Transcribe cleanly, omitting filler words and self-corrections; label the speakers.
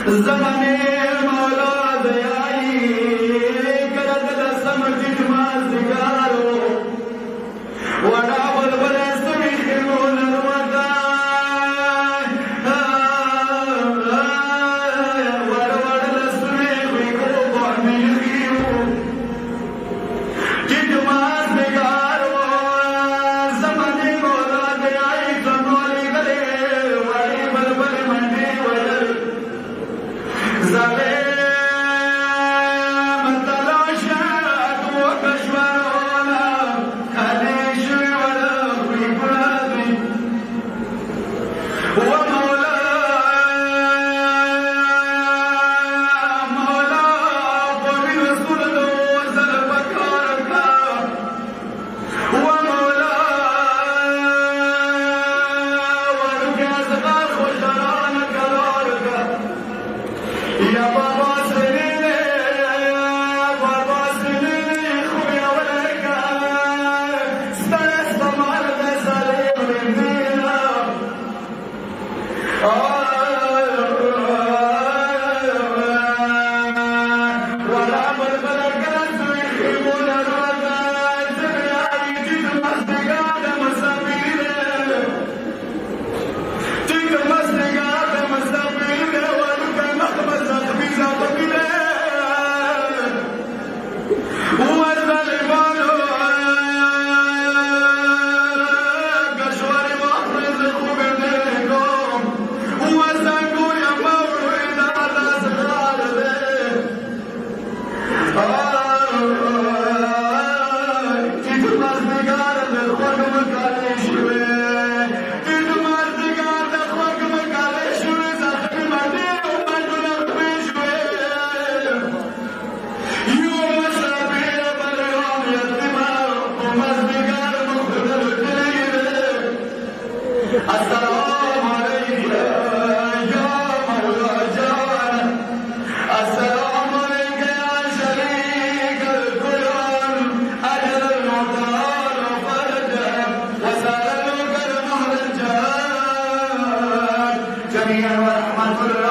Speaker 1: زماني مولا ديالي كرد دسم تجمع سيجارو وانا بلبل سمي خيمون الوطن ورور سمي خيكو بعمي خيو تجمع سيجارو زماني مولا ديالي تنولي غلي واري بلبل مني ولل زلي يا بابا سنيني بابا سنيني خويا وليكا استنى معنا سليم المدينة ولا بالبلد قلت يخيبون الوطن زبياني جيت المصدقات مسابيني جيت المصدقات مسابيني ولك المخبز السلام عليك يا مولا جان السلام عليك يا شريك الكرم أجل المختار فرجا وسألك المهرجان جميعا ورحمة الله